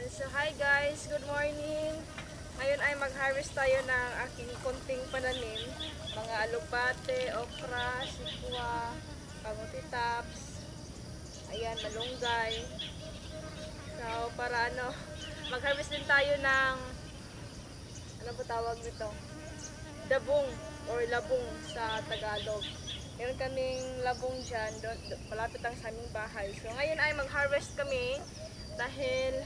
Ayan, so hi guys, good morning. Ngayon ay mag-harvest tayo ng aking konting pananim. Mga alugbate, okra, sikwa, kamuti tops, ayan, malunggay. So para mag-harvest din tayo ng, ano po tawag nito? Dabong or labong sa Tagalog. Meron kaming labong dyan, malapit lang sa aming bahay. So ngayon ay mag-harvest kami dahil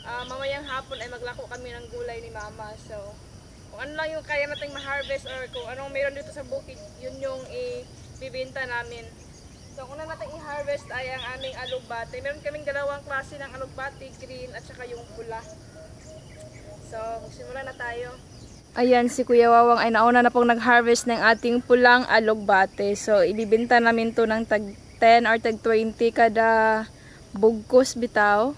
mamayang hapon ay maglako kami ng gulay ni mama. So kung ano lang yung kaya nating ma-harvest or kung anong meron dito sa bukid, yun yung ibibenta namin. So kung na natin i-harvest ay ang aming alugbate. Meron kaming dalawang klase ng alugbate, green at saka yung pula. So magsimula na tayo. Ayan, si Kuya Wawang ay nauna na pong nag-harvest ng ating pulang alugbate. So ibibenta namin to ng tag 10 or tag 20 kada bugkos bitaw.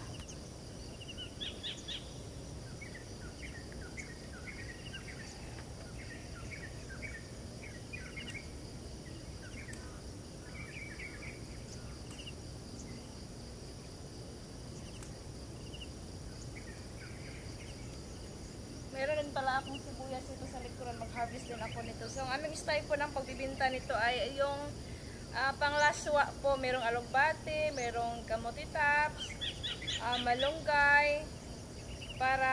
Meron din pala akong sibuyas dito sa likuran, mag-harvest din ako nito. So ang aming style po ng pagbibinta nito ay yung panglaswa po. Merong alugbate, merong kamuti tops, malunggay, para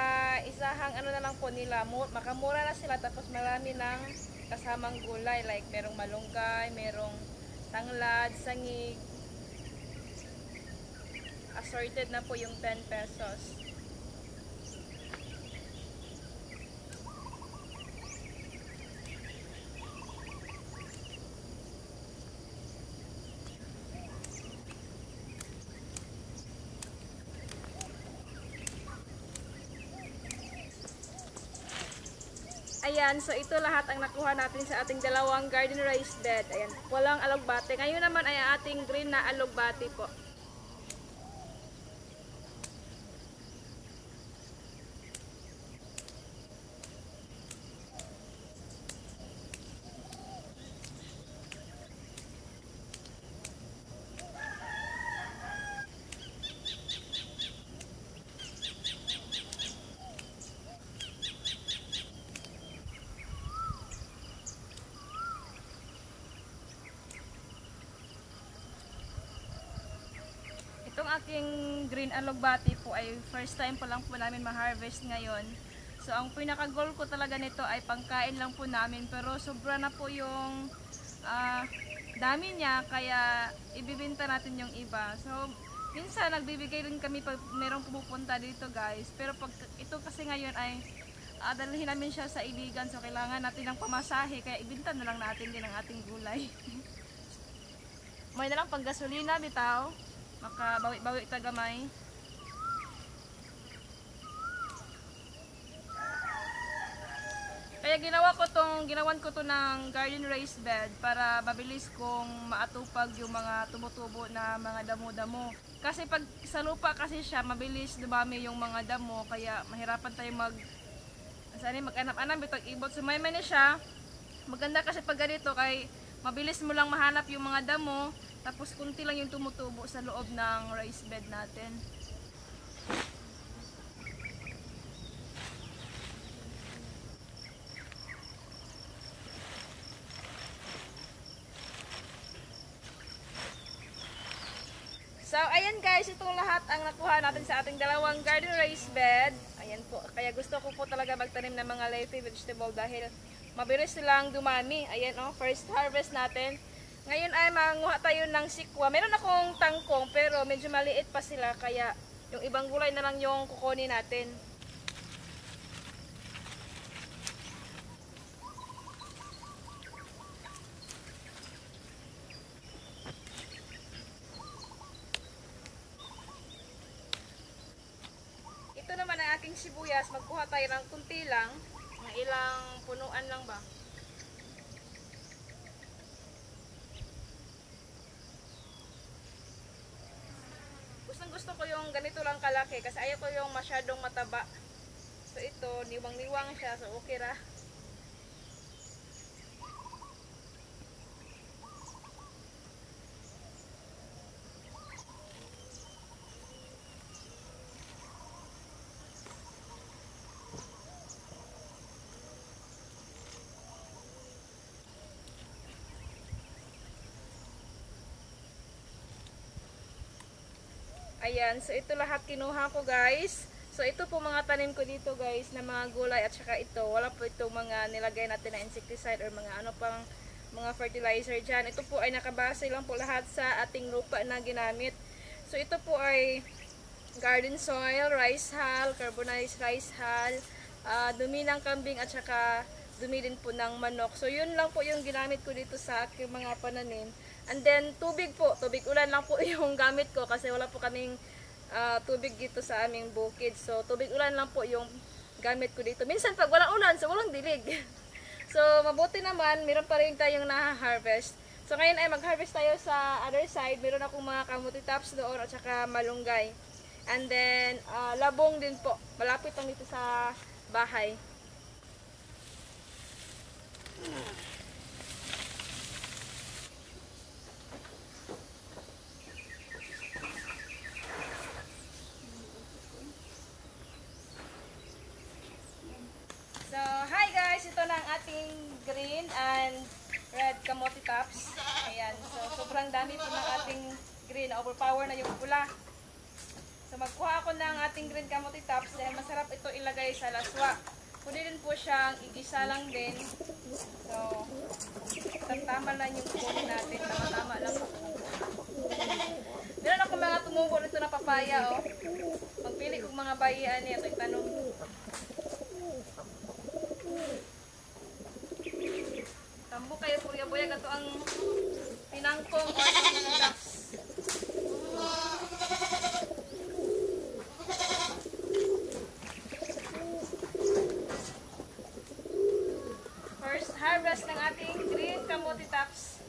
isahang na lang po nila, makamura na sila, tapos marami ng kasamang gulay, like merong malunggay, merong tanglad, sangig, assorted na po yung 10 pesos. Ayan, so ito lahat ang nakuha natin sa ating dalawang garden raised bed. Ayan, walang alugbate. Ngayon naman ay ating green na alugbate po. Itong aking green alugbate po ay first time po lang po namin ma-harvest ngayon. So ang pinaka-goal ko talaga nito ay pangkain lang po namin, pero sobra na po yung dami niya, kaya ibibenta natin yung iba. So minsan nagbibigay rin kami pag merong pumupunta dito guys, pero pag ito kasi ngayon ay dalhin namin siya sa Iligan, so kailangan natin ng pamasahe, kaya ibenta na lang natin din ang ating gulay. May na lang pang gasolina bitaw, makabawi-bawi tagamay. Kaya ginawan ko to ng garden raised bed para mabilis kong maatupag yung mga tumutubo na mga damo-damo. Kasi pag sa lupa kasi siya, mabilis dumami yung mga damo, kaya mahirapan tayo mag-anap-anap bitag ibot. Sumay man siya. Maganda kasi pag ganito kay mabilis mo lang mahanap yung mga damo, tapos kunti lang yung tumutubo sa loob ng raised bed natin. So ayan guys, itong lahat ang nakuha natin sa ating dalawang garden raised bed. Ayan po, kaya gusto ko po talaga magtanim ng mga leafy vegetable dahil mabilis silang dumami. Ayan first harvest natin. Ngayon ay manguha tayo ng sikwa. Meron akong tangkong pero medyo maliit pa sila, kaya yung ibang gulay na lang yung kukunin natin. Ito naman ang aking sibuyas. Magkuha tayo ng kunti lang. Mga ilang punuan lang ba? Gusto ko yung ganito lang kalaki kasi ayaw ko yung masyadong mataba. So ito, niwang-niwang siya, so okay ra. Ayan, so ito lahat kinuha ko guys. So ito po mga tanim ko dito guys na mga gulay at saka ito. Wala po ito mga nilagay natin na insecticide or mga ano pang mga fertilizer dyan. Ito po ay nakabase lang po lahat sa ating lupa na ginamit. So ito po ay garden soil, rice hull, carbonized rice hull, dumi ng kambing at saka dumi din po ng manok. So yun lang po yung ginamit ko dito sa aking mga pananim. And then tubig po, tubig ulan lang po yung gamit ko kasi wala po kaming tubig dito sa aming bukid. So tubig ulan lang po yung gamit ko dito. Minsan pag walang ulan, so walang dilig. So mabuti naman, meron pa rin tayong na-harvest. So ngayon ay mag-harvest tayo sa other side. Meron akong mga kamuti tops doon at saka malunggay. And then labong din po. Malapit lang dito sa bahay. So, hi guys! Ito na ang ating green and red kamote tops. Ayan. So, sobrang dami po ng ating green. Overpower na yung pula. So, magkuha ako ng ating green kamote tops dahil masarap ito ilagay sa laswa. Pwede din po siyang igisa lang din. So, tama lang yung kunin natin. Tama lang po. Meron ako mga tumubo nito na papaya, oh. Magpili kong mga bayian niya. Ito yung tanong. Tambo kayo purya-buya gato ang pinangkong or pinangdaps. First harvest ng ating green kamote tops.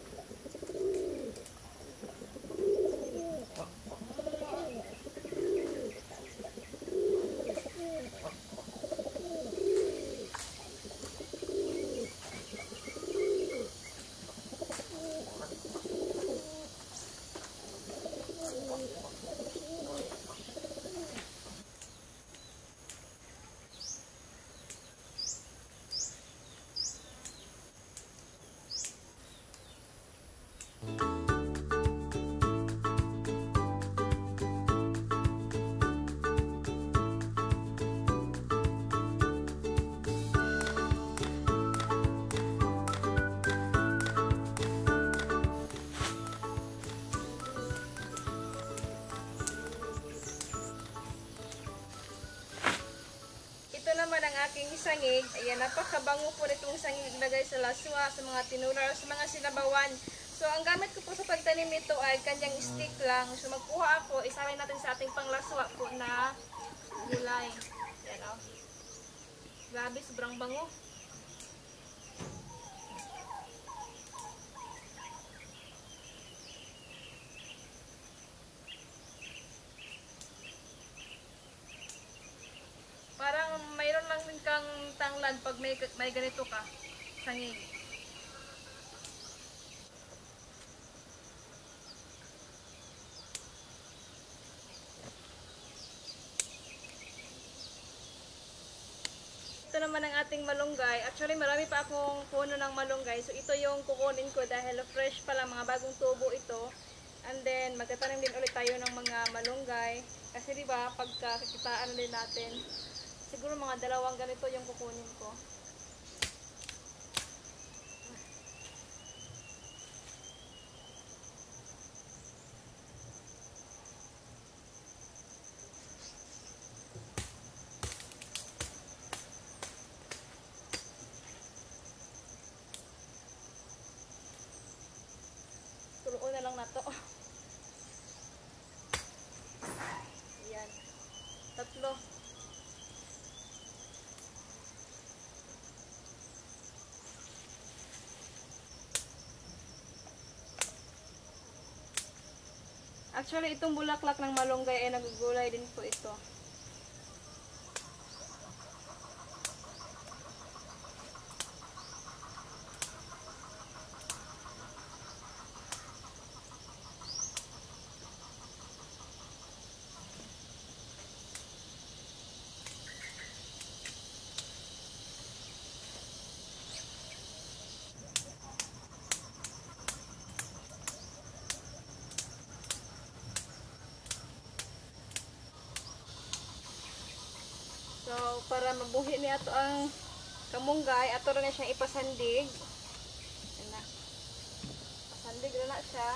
Aking sangig. Ayan, napakabango po nitong sangig ilagay sa laswa, sa mga tinula, sa mga sinabawan. So, ang gamit ko po sa pagtanim nito ay kanyang stick lang. So, magkuha ako, isaway natin sa ating panglaswa po na gulay. Ayan, oh. Grabe, sobrang bango. Parang mayroon lang din kang tanglad pag may ganito ka, sangig. Ito naman ang ating malunggay. Actually, marami pa akong puno ng malunggay. So, ito yung kukunin ko dahil fresh pa lang, mga bagong tubo ito. And then, magtatanim din ulit tayo ng mga malunggay. Kasi diba, pagkakitaan din natin, siguro mga dalawang ganito yung kukunin ko. Tuloy na lang na to. Ayan. Tatlo. Actually, itong bulaklak ng malunggay ay nagugulay din po ito. para mabuhi niya ato ang kamunggay. Ato rin na siyang ipasandig. Yan na. Pasandig na siya.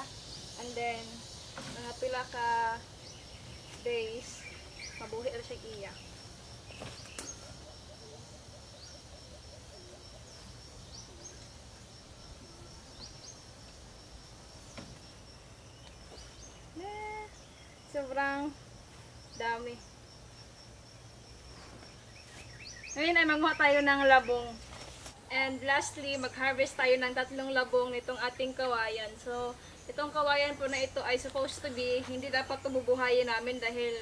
And then, mga pila ka days, mabuhi na siya iya. Sobrang dami. Ngayon ay magmuha tayo ng labong. And lastly, mag-harvest tayo ng 3 labong nitong ating kawayan. So, itong kawayan po na ito ay supposed to be, hindi dapat tumubuhayin namin dahil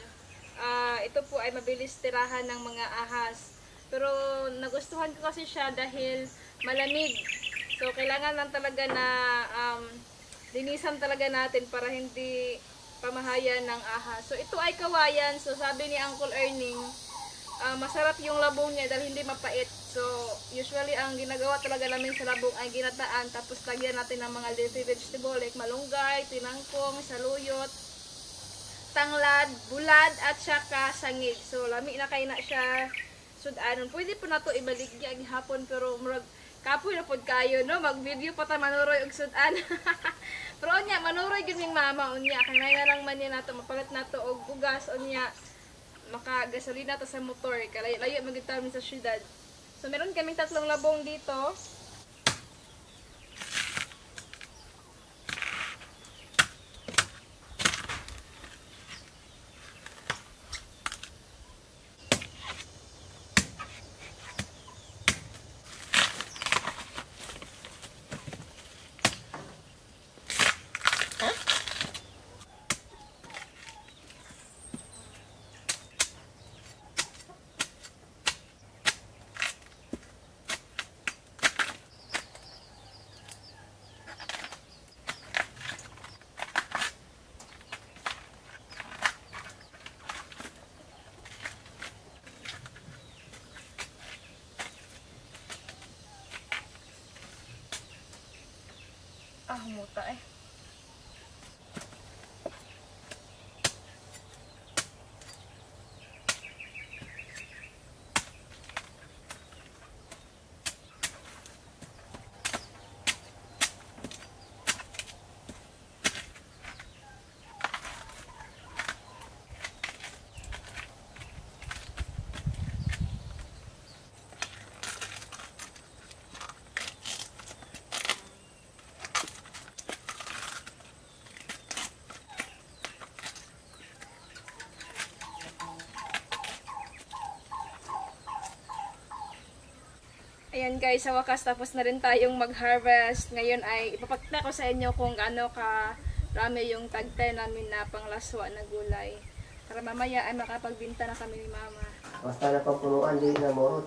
ito po ay mabilis tirahan ng mga ahas. Pero nagustuhan ko kasi siya dahil malamig. So, kailangan lang talaga na linisan talaga natin para hindi pamahayan ng ahas. So, ito ay kawayan. So, sabi ni Uncle Erning, masarap yung labong niya dahil hindi mapait. So, usually, ang ginagawa talaga namin sa labong ay ginataan. Tapos, lagyan natin ng mga leafy vegetable like malunggay, tinangkong, saluyot, tanglad, bulad, at saka sangig. So, lami na kayo na siya sudanon. Pwede po na ito ibaligya ang hapon, pero murag kapoy na po kayo, no? Mag-video pa ta manuroy og sudan. Pero onya, manuroy yun yung mama, onya. Kanay na lang man niya nato, mapalit nato og bugas, onya. Makagasolina ta sa motor. Layo magitaw sa syudad. So, meron kaming 3 labong dito. Muta eh. Ayan guys, sa wakas tapos na rin tayong mag-harvest. Ngayon ay ipapakita ko sa inyo kung gaano karami yung tagtay namin na panglaswa na gulay. Para mamaya ay makapagbinta na kami ni mama. Basta na pagpunuan din na morot.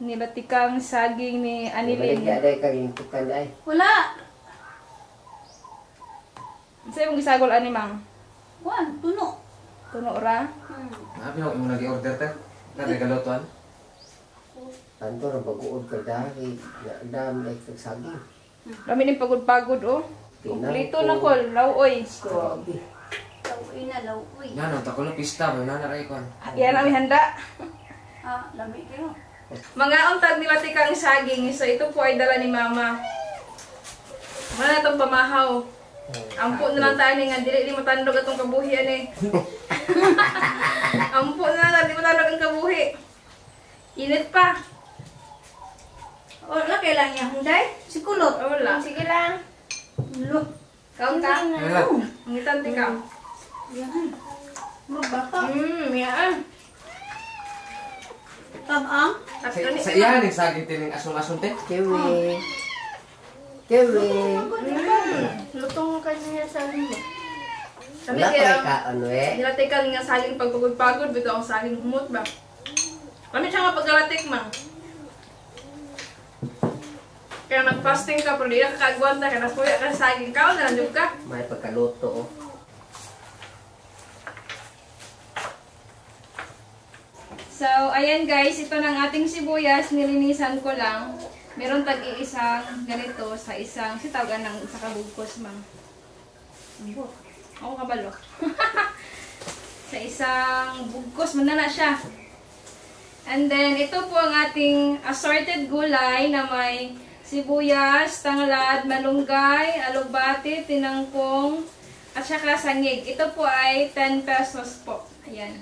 Nilatikang saging ni Anilin. Balik ka rin tukan ay. Wala! Sa'yo mong gisagol ani mang? Wan, tuno. Tuno ra? Abi ako yung nag-i-order ta. Nagregalotuan. Kanto na baguod ka dahil dam like saging. Rami ning pagod-pagod oh. Kumpleto na ko, lauoy. Grabe. Lauwi na, lauwi. Yan, ang takol na pista. May nanaray ko. Yan ang handa. Lami kayo. Mga untag nilatikang saging. So ito po ay dala ni mama. Wala na itong pamahaw. Ampo na lang tayo nga, dili matandog atong kabuhian eh. Ampo na lang, di matandog ang kabuhi. Init pa. Wala kailan niya, hunday? Si Kulot. Wala. Sige lang. Lo. Kaun ka? Wala. Mangitanti ka. Yan. Murag bata. Yan. Tabang. Sa iyan, yung saging tining asong-asong te. Kiwi. Kiwi. Lutong ka niya sa mo. Sabi Wala kaya, ka ano eh. nilatikang nga saging pagpagod-pagod, bito ang saging humot ba? Kami siya nga pagkalatik man. Kaya nag-fasting ka, pero di ka kakagwanta ka, naspuya ka sa saging ka, o nalandog ka. May pagkaluto oh. So, ayan guys, ito ng ating sibuyas, nilinisan ko lang. Meron tag-iisang ganito sa isang sitawagan ng sa kabugkos, ma'am. Ako kabalo. Sa isang bugkos, manana siya. And then, ito po ang ating assorted gulay na may sibuyas, tanglad, malunggay, alugbati, tinangkong, at saka sangig. Ito po ay 10 pesos po. Ayan.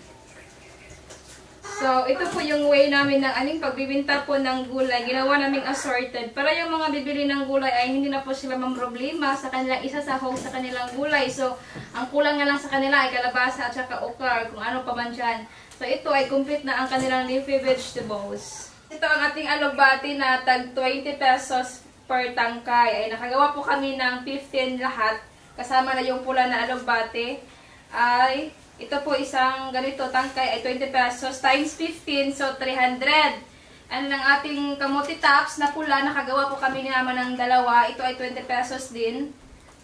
So, ito po yung way namin ng aning pagbibinta po ng gulay. Ginawa naming assorted. Para yung mga bibili ng gulay ay hindi na po sila mamroblema sa kanilang isasahog sa kanilang gulay. So, ang kulang nga lang sa kanila ay kalabasa at saka okra, kung ano pa man dyan. So, ito ay complete na ang kanilang leafy vegetables. Ito ang ating alugbati na tag 20 pesos per tangkay. Ay nakagawa po kami ng 15 lahat. Kasama na yung pula na alugbati. Ay, ito po isang ganito tangkay ay 20 pesos times 15, so 300. And ang ating kamuti tops na pula, nakagawa po kami naman ng dalawa. Ito ay 20 pesos din.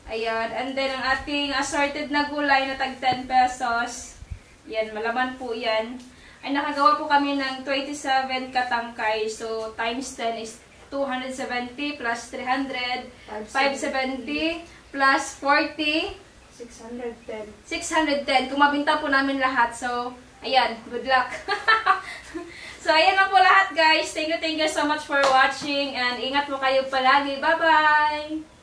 Ayan. And then ang ating assorted na gulay na tag 10 pesos. Yan, malaman po yan. Ay nakagawa po kami ng 27 katangkay. So, times 10 is 270 plus 300, 570 plus 40, 610. 610. Kung mabinta po namin lahat. So, ayan, good luck. So, ayan na po lahat guys. Thank you so much for watching. And ingat po kayo palagi. Bye-bye!